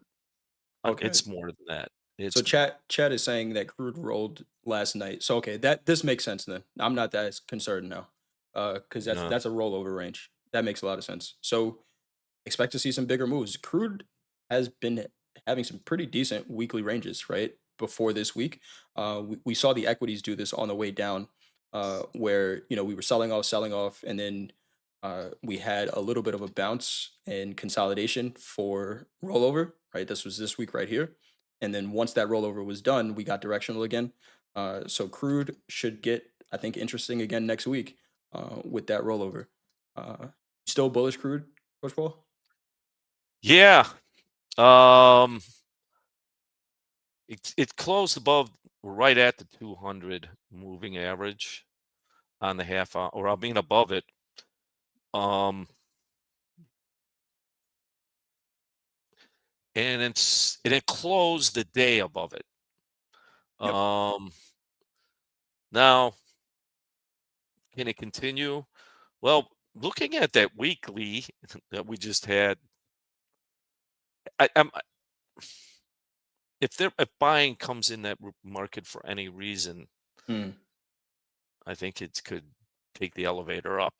Okay.
It's more than that.
So
It's
chat is saying that crude rolled last night. So okay, that this makes sense then. I'm not that concerned now. Because that's
uh,
that's a rollover range. That makes a lot of sense. So expect to see some bigger moves. Crude has been having some pretty decent weekly ranges, right? Before this week, we saw the equities do this on the way down, where we were selling off, and then we had a little bit of a bounce and consolidation for rollover. Right, this was this week right here, and then once that rollover was done, we got directional again. So crude should get, I think, interesting again next week with that rollover. Still bullish crude, Coach Paul?
yeah. Um, it closed above, right at the 200 moving average on the half hour, or I mean above it. Um, and it closed the day above it.
Yep.
Um, Now can it continue? Well, looking at that weekly that we just had, I'm if buying comes in that market for any reason,
Mm.
I think it could take the elevator up.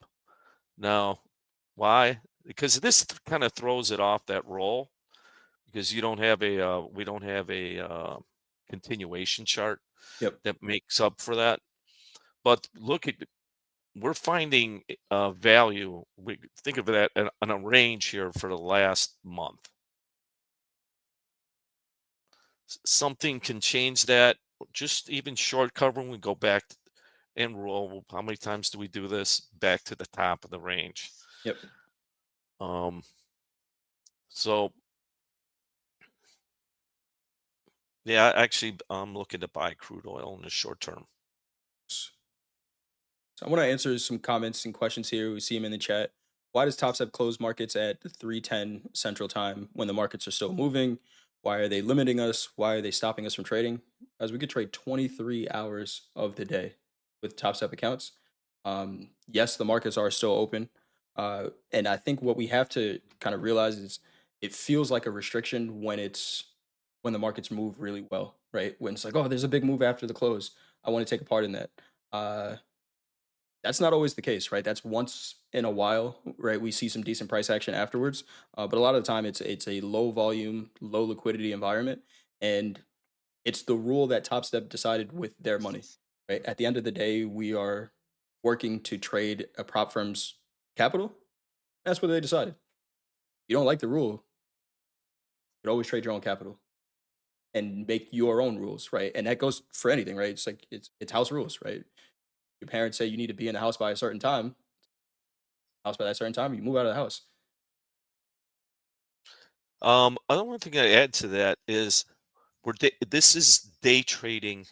Now, why? Because this kind of throws it off that roll because you don't have a we don't have a continuation chart
Yep.
that makes up for that. But look at we're finding value. We think of that on a range here for the last month. Something can change that. Just even short covering, we go back and roll. How many times do we do this? Back to the top of the range.
Yep.
Um, so yeah, actually, I'm looking to buy crude oil in the short term.
So I want to answer some comments and questions here. We see them in the chat. Why does Topstep close markets at 3:10 Central Time when the markets are still moving? Why are they limiting us? Why are they stopping us from trading? As we could trade 23 hours of the day with Topstep accounts. Yes, the markets are still open. And I think what we have to kind of realize is it feels like a restriction when the markets move really well, right? When it's like, oh, there's a big move after the close. I want to take a part in that. Uh, That's not always the case, right? That's once in a while, right? We see some decent price action afterwards, but a lot of the time it's a low volume, low liquidity environment, and it's the rule that Topstep decided with their money, right? At the end of the day, we are working to trade a prop firm's capital. That's what they decided. You don't like the rule, you can always trade your own capital and make your own rules, right? And that goes for anything, right? It's like it's house rules, right? Your parents say you need to be in the house by a certain time. House by that certain time, you move out of the house.
Other one thing I add to that is this is day trading.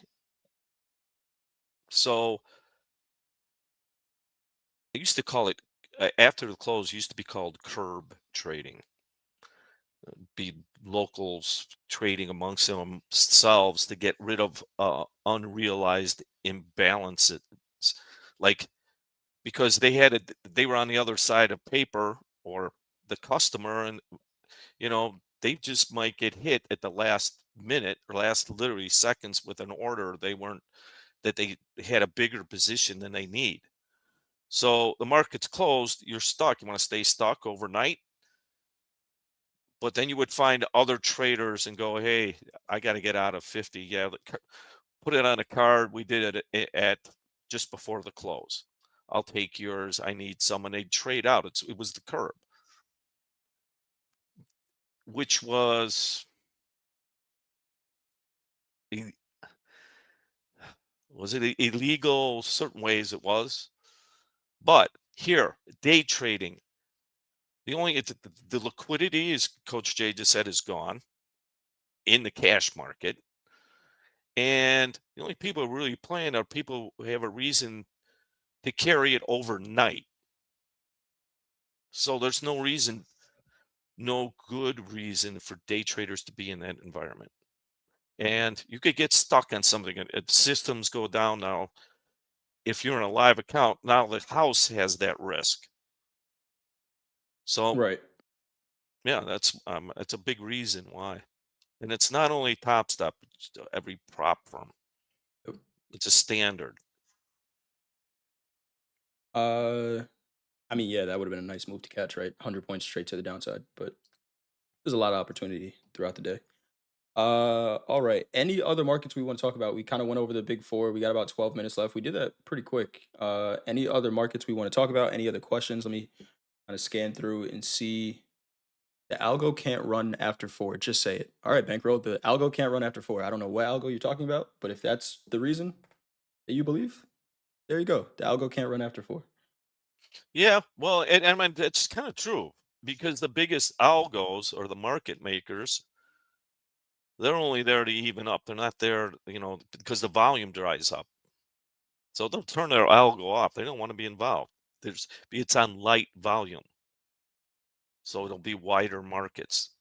So I used to call it after the close used to be called curb trading. Be locals trading amongst themselves to get rid of unrealized imbalances, like because they were on the other side of paper or the customer, and they just might get hit at the last minute or last literally seconds with an order they weren't that they had a bigger position than they need. So the market's closed, you're stuck. You want to stay stuck overnight, but then you would find other traders and go, "Hey, I got to get out of 50. Yeah, put it on a card. We did it at just before the close. I'll take yours. I need some." And they trade out. It was the curb, which i- was it illegal? Certain ways it was, but here day trading. The liquidity, as Coach Jay just said, is gone in the cash market. And the only people really playing are people who have a reason to carry it overnight. So there's no reason, no good reason for day traders to be in that environment. And you could get stuck on something. And systems go down now. If you're in a live account, now the house has that risk. So
Right.
yeah, that's a big reason why. And it's not only Topstep, it's every prop firm.
Yep.
It's a standard.
Uh, I mean, yeah, that would have been a nice move to catch, right? 100 points straight to the downside, but there's a lot of opportunity throughout the day. All right. Any other markets we want to talk about? We kind of went over the big four. We got about 12 minutes left. We did that pretty quick. Any other markets we want to talk about? Any other questions? Let me kind of scan through and see. The algo can't run after four. Just say it. All right, Bankroll. The algo can't run after four. I don't know what algo you're talking about, but if that's the reason that you believe, there you go. The algo can't run after four.
Yeah, well, and I mean that's kind of true because the biggest algos or the market makers, they're only there to even up. They're not there, because the volume dries up. So they'll turn their algo off. They don't want to be involved. It's on light volume, so it'll be wider markets.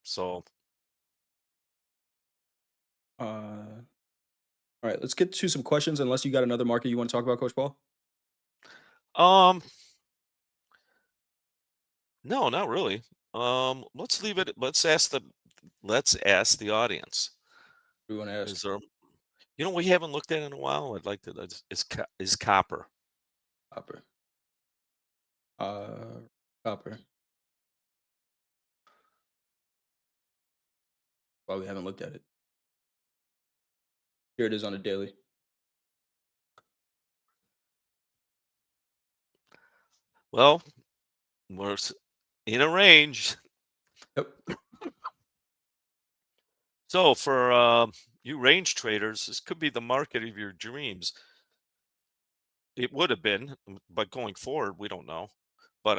So,
All right, let's get to some questions. Unless you got another market you want to talk about, Coach Paul.
um, no, not really. Let's leave it. Let's ask the audience.
We want to ask
Is there, we haven't looked at in a while. I'd like to. Is copper.
Copper. Uh, Copper. Well, we haven't looked at it. Here it is on a daily.
Well, in a range.
Yep.
So for you range traders, this could be the market of your dreams. It would have been, but going forward, we don't know. But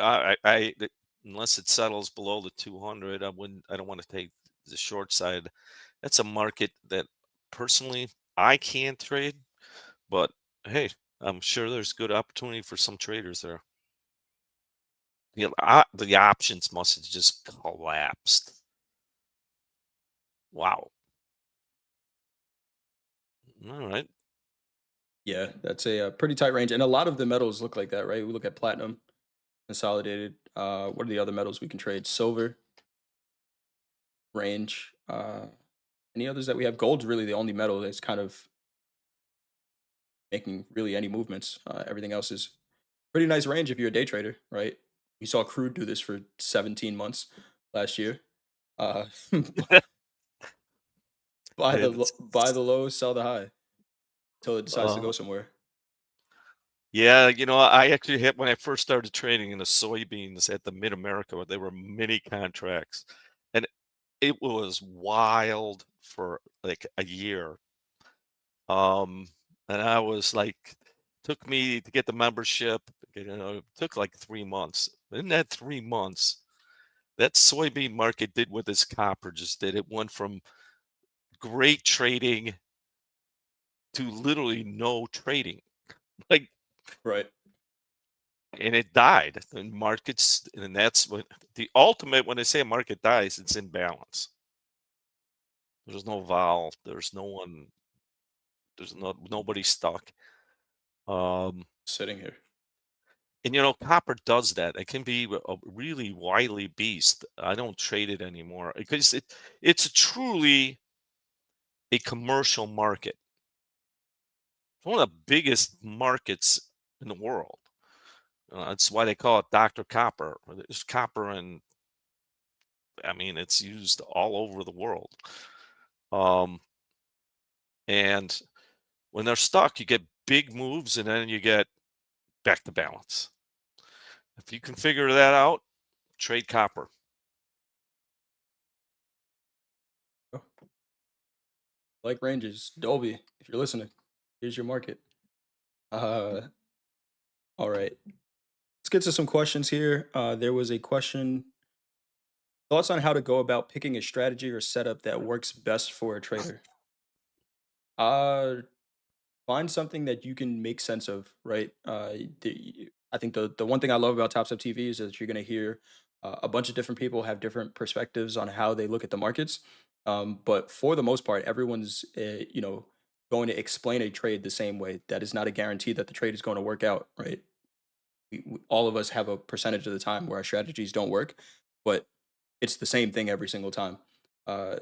unless it settles below the 200, I wouldn't. I don't want to take the short side. That's a market that personally I can't trade. But hey, I'm sure there's good opportunity for some traders there. The options must have just collapsed. Wow. All right.
Yeah, that's a pretty tight range, and a lot of the metals look like that, right? We look at platinum, consolidated. What are the other metals we can trade? Silver, range. Any others that we have? Gold's really the only metal that's kind of making really any movements. Everything else is pretty nice range if you're a day trader, right? We saw Crude do this for 17 months last year. Uh,
It's,
buy the low, sell the high until it decides to
uh,
go somewhere.
yeah, I actually hit when I first started trading in the soybeans at the Mid America, where they were mini contracts, and it was wild for like a year. Um, and I was like, took me to get the membership, it took like 3 months. In that 3 months, that soybean market did what this copper just did. It went from great trading to literally no trading. Like,
Right.
and it died. And markets, and that's what the ultimate, when they say a market dies, it's imbalance. There's no vol, there's no one, there's nobody stuck. Um,
Sitting here.
and copper does that. It can be a really wily beast. I don't trade it anymore because it's truly a commercial market. It's one of the biggest markets in the world. That's why they call it Dr. Copper. There's copper, and I mean it's used all over the world. Um, and when they're stuck, you get big moves, and then you get back to balance. If you can figure that out, trade copper.
Oh, like ranges, Dolby, if you're listening, here's your market. Uh, all right. Let's get to some questions here. There was a question. Thoughts on how to go about picking a strategy or setup that works best for a trader? Uh, Find something that you can make sense of, right? I think the one thing I love about Top Step TV is that you're going to hear a bunch of different people have different perspectives on how they look at the markets. But for the most part, everyone's going to explain a trade the same way. That is not a guarantee that the trade is going to work out, right? All of us have a percentage of the time where our strategies don't work, but it's the same thing every single time.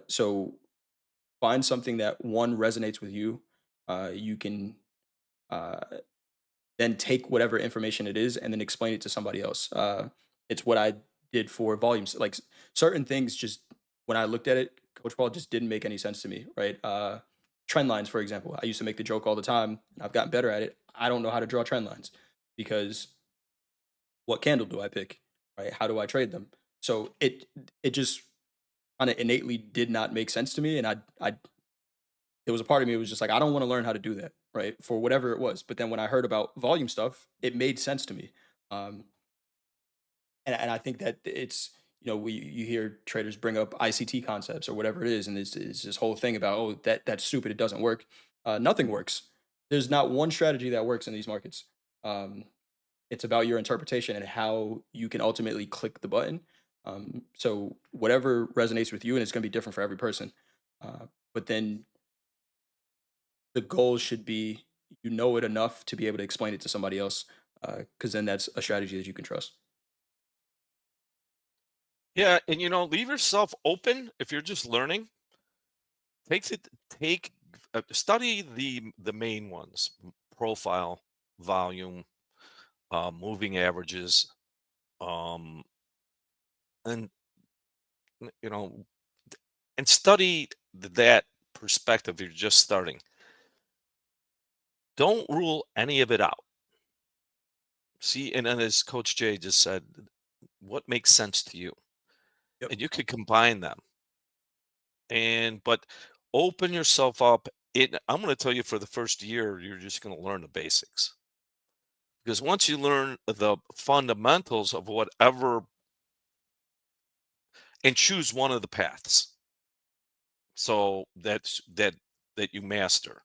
So find something that one resonates with you. You can uh, then take whatever information it is and then explain it to somebody else. It's what I did for volumes. Like certain things, just when I looked at it, Coach Paul just didn't make any sense to me, right? Trend lines, for example, I used to make the joke all the time. And I've gotten better at it. I don't know how to draw trend lines because what candle do I pick, right? How do I trade them? So it just kind of innately did not make sense to me, and I there was a part of me that was just like, I don't want to learn how to do that, right? For whatever it was. But then when I heard about volume stuff, it made sense to me. Um, and I think that it's, we you hear traders bring up ICT concepts or whatever it is, and it's this whole thing about, oh, that's stupid, it doesn't work. Nothing works. There's not one strategy that works in these markets. Um, it's about your interpretation and how you can ultimately click the button. So whatever resonates with you, and it's going to be different for every person. But then the goal should be you know it enough to be able to explain it to somebody else, because then that's a strategy that you can trust.
Yeah, and leave yourself open if you're just learning. Take study the main ones: profile, volume, moving averages, um, and you know, and study that perspective. You're just starting. Don't rule any of it out. See, and then as Coach Jay just said, what makes sense to you,
Yep.
and you could combine them. But open yourself up. I'm going to tell you, for the first year, you're just going to learn the basics, because once you learn the fundamentals of whatever, and choose one of the paths, so that you master,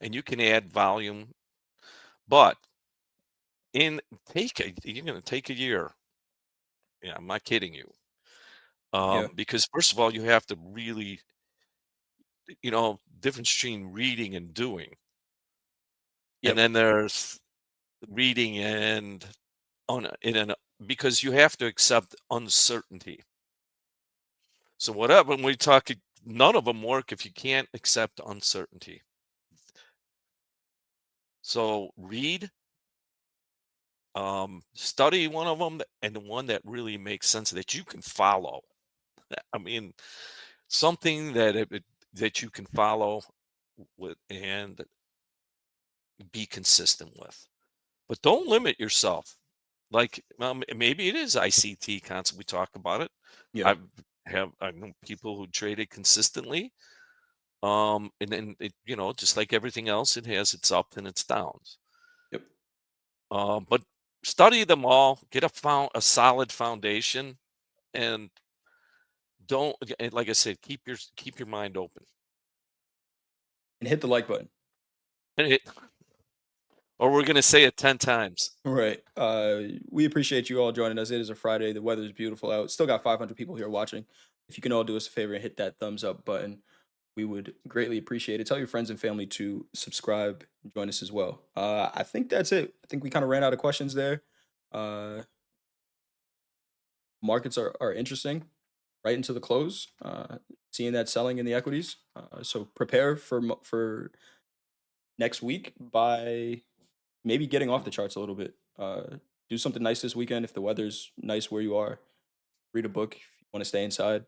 and you can add volume. But in you're going to take a year. Yeah, I'm not kidding you.
Yeah.
Because first of all, you have to really, difference between reading and doing. And
Yep.
then there's reading and because you have to accept uncertainty. So whatever, when we talk, none of them work if you can't accept uncertainty. So read, study one of them and the one that really makes sense that you can follow. I mean, something that you can follow with and be consistent with. But don't limit yourself. Like, maybe it is ICT concept. We talk about it.
Yeah.
I I know people who traded consistently. And then just like everything else, it has its ups and its downs.
Yep.
But study them all, get a solid foundation, and don't and like I said, keep your mind open.
And hit the like button.
And or we're gonna say it 10 times.
Right. We appreciate you all joining us. It is a Friday. The weather is beautiful out. Still got 500 people here watching. If you can all do us a favor and hit that thumbs up button, we would greatly appreciate it. Tell your friends and family to subscribe and join us as well. I think that's it. I think we kind of ran out of questions there. Uh, Markets are interesting right into the close. Seeing that selling in the equities. So prepare for next week by maybe getting off the charts a little bit. Do something nice this weekend if the weather's nice where you are. Read a book if you want to stay inside.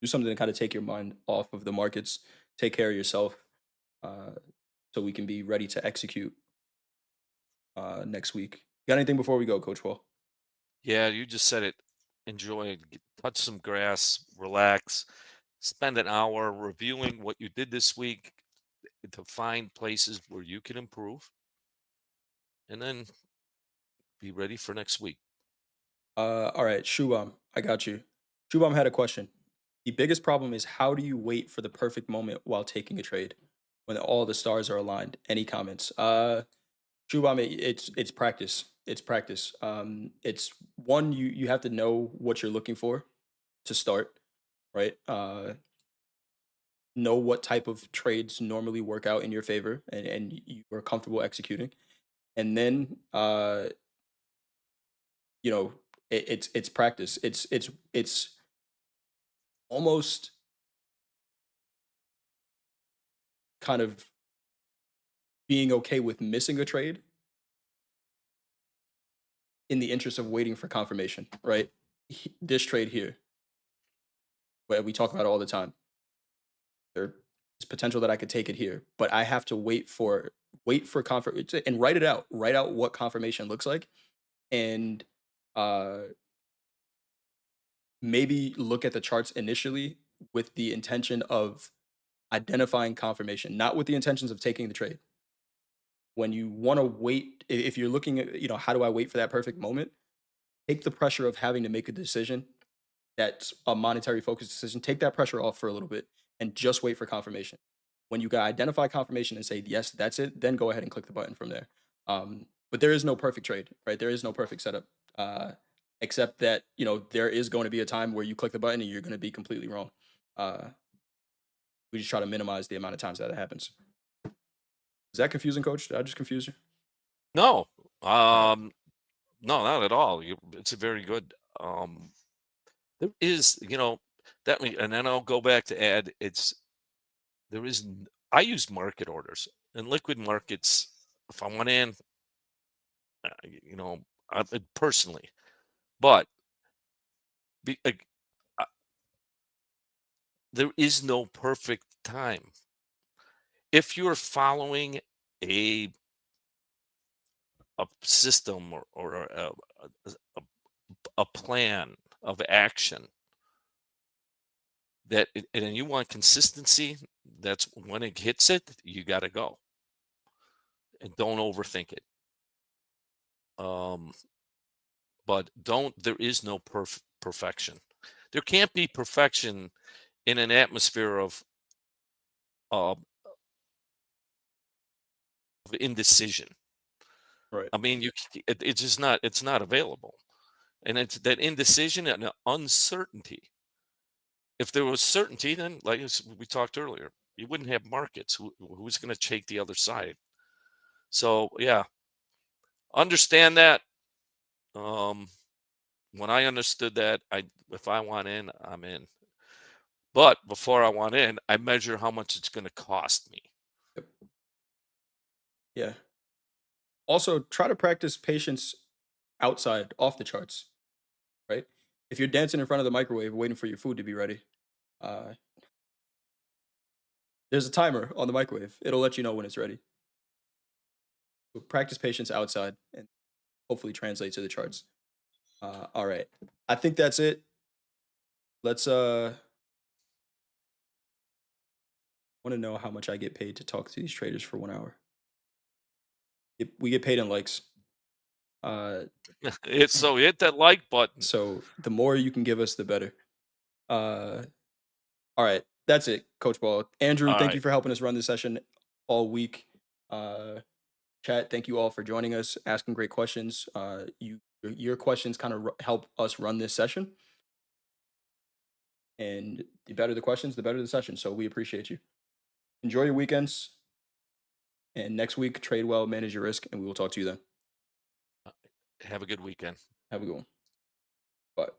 Do something to kind of take your mind off of the markets. Take care of yourself, uh, so we can be ready to execute next week. Got anything before we go, Coach Wall?
Yeah, you just said it. Enjoy, touch some grass, relax, spend an hour reviewing what you did this week to find places where you can improve, and then be ready for next week.
All right, Shubham, I got you. Shubham had a question. The biggest problem is how do you wait for the perfect moment while taking a trade when all the stars are aligned? Any comments? Shubham, it's practice. It's practice. It's one you have to know what you're looking for to start, right? Know what type of trades normally work out in your favor and you are comfortable executing, and then you know it's practice. It's almost kind of being okay with missing a trade in the interest of waiting for confirmation, right? This trade here, where we talk about it all the time, there's potential that I could take it here, but I have to wait for confirmation and write it out. Write out what confirmation looks like, and uh, maybe look at the charts initially with the intention of identifying confirmation, not with the intentions of taking the trade. When you want to wait, if you're looking at, how do I wait for that perfect moment? Take the pressure of having to make a decision that's a monetary focused decision. Take that pressure off for a little bit and just wait for confirmation. When you got identify confirmation and say, yes, that's it, then go ahead and click the button from there. But there is no perfect trade, right? There is no perfect setup, except that, there is going to be a time where you click the button and you're going to be completely wrong. Uh, we just try to minimize the amount of times that it happens. Is that confusing, coach? Did I just confuse you?
No,
All right.
no, not at all. It's a very good. There is, and then I'll go back to add. There is. I use market orders and liquid markets. If I want in, uh, you know, personally, but like, uh, there is no perfect time. If you're following a a system or a, a plan of action and you want consistency, that's when it hits it, you got to go and don't overthink it. Um, but there is no perfection. There can't be perfection in an atmosphere uh, of indecision.
Right.
I mean, it's just not, it's not available. And it's that indecision and uncertainty. If there was certainty, then like we talked earlier, you wouldn't have markets. Who's going to take the other side? So yeah, understand that. Um, when I understood that, if I want in, I'm in. But before I want in, I measure how much it's going to cost me.
Yep. Yeah. Also, try to practice patience outside, off the charts, right? If you're dancing in front of the microwave waiting for your food to be ready, uh, there's a timer on the microwave. It'll let you know when it's ready. So practice patience outside and hopefully translate to the charts. All right. I think that's it. Let's want to know how much I get paid to talk to these traders for 1 hour. We get paid in likes. Uh
It's so hit that like button.
so the more you can give us, the better. Uh all right. That's it, Coach Ball. Andrew,
All
thank you
right.
for helping us run this session all week. Uh Chat, thank you all for joining us, asking great questions. Your questions kind of help us run this session, and the better the questions, the better the session. So we appreciate you. Enjoy your weekends, and next week, trade well, manage your risk, and we will talk to you then.
Have a good weekend.
Have a good one. Bye.